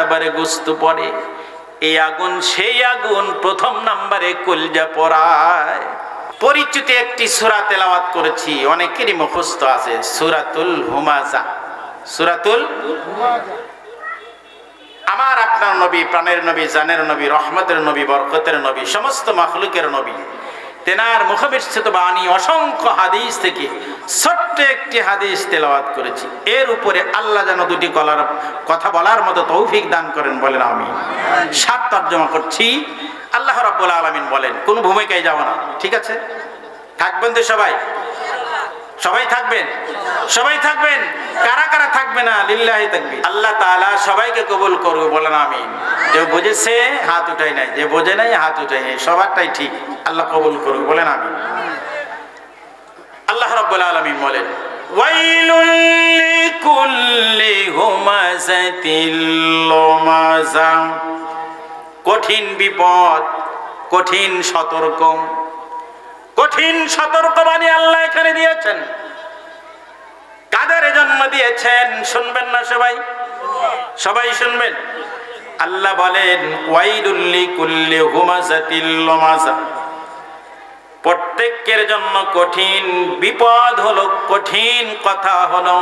এবারে গোস্ত পড়ে, এই আগুন সেই আগুন প্রথম নম্বরে কলজা পড়ায়। পরিচিত একটি সূরা তেলাওয়াত করেছি, অনেকেরই মুখস্থ আছে, সূরাতুল হুমাযা। সূরাতুল হুমাযা আমার আপনার নবী, প্রাণের নবী, জানের নবী, রহমতের নবী, বরকতের নবী, সমস্ত মাখলুকের নবী, তেনার মুখবিষ্ঠিত বাণী অসংখ্য হাদিস থেকে ছোট্ট একটি হাদিস তেলাওয়াত করেছি। এর উপরে আল্লাহ যেন দুটি কথা বলার মতো তৌফিক দান করেন, বলেন আমিন। সাত তর্জমা করছি। আল্লাহ রাব্বুল আলামিন বলেন, কোন ভূমিকায় যাব না, ঠিক আছে? থাকবেন তো সবাই? সবাই থাকবেন? সবাই থাকবেন? কারা কারা থাকবে না? লিল্লাহি তাকবীর। আল্লাহ তাআলা সবাইকে কবুল করবে, বলেন আমিন। যে বুঝেছে হাত উঠাই নাই, যে বোঝে নাই হাত উঠাই নাই, সবারটাই ঠিক। আল্লাহ কবুল করবে, বলেন আমিন। আল্লাহ রাব্বুল আলামিন বলেন, ওয়াইলুল লিকুল্লি হুমাযাতিল লুমাযা। কঠিন বিপদ, কঠিন সতর্ক, কঠিন সতর্কবাণী আল্লাহ এখানে দিয়েছেন। কাদের জন্য দিয়েছেন শুনবেন না সবাই? সবাই শুনবেন। আল্লাহ বলেন, ওয়াইলুল লিকুল্লি হুমাযাতিল লুমাযা। প্রত্যেকের জন্য কঠিন বিপদ হলো, কঠিন কথা হলো,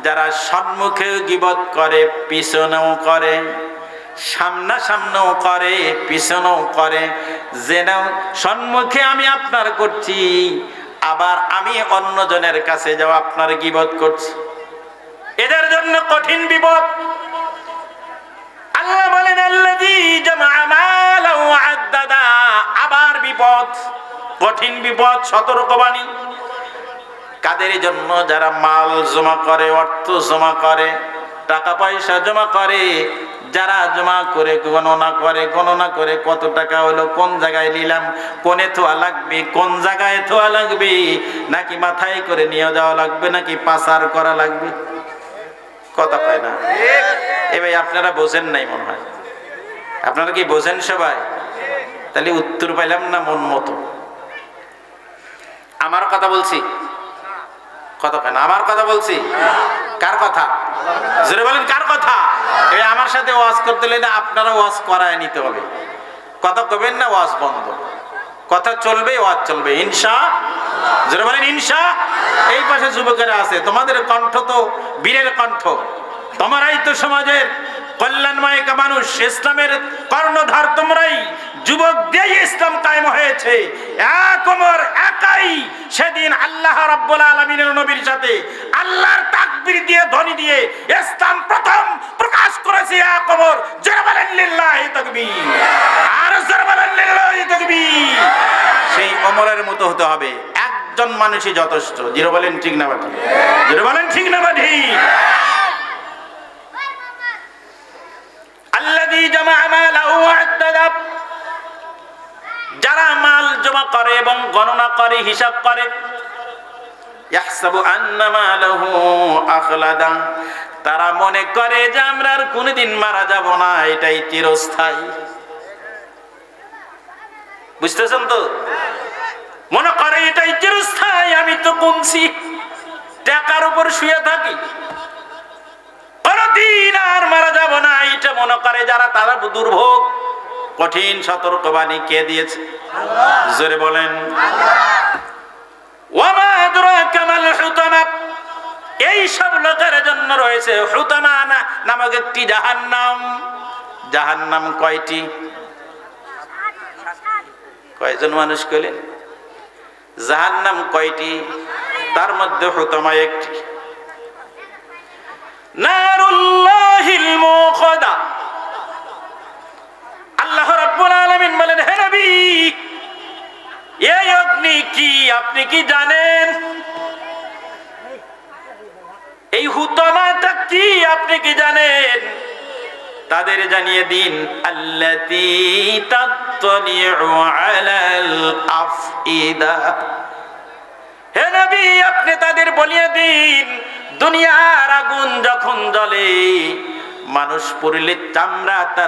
যারা সম্মুখে গীবত করে, পিছনেও করে, সামনাসামনিও করে, পিছনেও করে। যেন সম্মুখে আমি আপনার করছি, আবার আমি অন্যজনের কাছে যাও আপনার গীবত করছি, এদের জন্য কঠিন বিপদ। আল্লাহ বলেন, আল্লাযী জামা মালাহু ওয়া আদ্দাদা। আবার বিপদ, কঠিন বিপদ, সতর্কবাণী কাদের জন্য? যারা মাল জমা করে, অর্থ জমা করে, টাকা পয়সা জমা করে, যারা জমা করে গণনা করে কত টাকা হলো, কোন জায়গায় নিলাম, কোনে থোয়া লাগবে, কোন জায়গায় থোয়া লাগবে, নাকি মাথায় করে নিয়ে যাওয়া লাগবে, নাকি পাচার করা লাগবে। কথা পায় না এ ভাই, আপনারা বোঝেন নাই মনে হয়। আপনারা কি বোঝেন সবাই? তাহলে উত্তর পাইলাম না মন মতো। আমার কথা বলছি, কথা পায় না। আমার কথা বলছি, কার কথা? জোরে বলেন, কার কথা? এই আমার সাথে ওয়াজ করতে হলে আপনারা ওয়াজ করায় নিতে হবে। কথা কবেন না, ওয়াজ বন্ধ। কথা চলবে, ওয়াজ চলবে, ইনশাআল্লাহ। জোরে বলেন ইনশাআল্লাহ। এই পাশে যুবকেরা আছে, তোমাদের কণ্ঠ তো বীরের কণ্ঠ, তোমরাই তো সমাজের কল্যাণময় মানুষ, ইসলামের কর্ণধার তোমরাই। যুবক দিয়ে ইসলাম কায়েম হয়েছে। এক ওমর একাই সেদিন আল্লাহ রাব্বুল আলামিনের নবীর সাথে আল্লাহর তাকবীর দিয়ে, ধ্বনি দিয়ে ইসলাম প্রথম প্রকাশ করেছে। এক ওমর, জোরে বলেন লিল্লাহি তাকবীর, আর জোরে বলেন লিল্লাহি তাকবীর। সেই ওমরের মতো হতে হবে, একজন মানুষই যথেষ্ট। জোরে বলেন ঠিক না বাকি? জোরে বলেন ঠিক না বাকি? আল্লাযী জামা মালাহু ওয়া আদ্দাদা। যারা মাল জমা করে এবং গণনা করে, হিসাব করে, ইয়াহসাবু আন্না মালাহু আখলাদা। তারা মনে করে যে আমরা আর কোনদিন মারা যাব না, এটাই চিরস্থায়ী। বুঝতেছেন তো? মনে করে এটাই চিরস্থায়ী, আমি তো গুনছি টাকার উপর শুয়ে থাকি, কোনদিন আর মারা যাব না, এটা মনে করে যারা, তারা দুর্ভোগ। কঠিন সতর্কবাণী কে দিয়েছে? আল্লাহ। জোরে বলেন আল্লাহ। ওয়া মা আদরাকা মাল হুতামা। এই সব লোকের জন্য রয়েছে হুতামা নামক একটি জাহান্নাম। জাহান্নাম কয়টি? কয়জন মানুষ কইলেন? জাহান্নাম কয়টি? তার মধ্যে হুতামা একটি। নারুল্লাহিল মুকাদা। আল্লাহ রাব্বুল আলামিন বলেন, হে নবী, এই অগ্নি কি আপনি কি জানেন? এই হুতামাটা কি আপনি কি জানেন? তাদের জানিয়ে দিন, আল্লাতী তাত্তালিউ আলাল আফইদা। হে নবী, আপনি তাদের বলিয়ে দিন, দুনিয়ার আগুন যখন জ্বলে, মানুষ পুড়লে চামড়া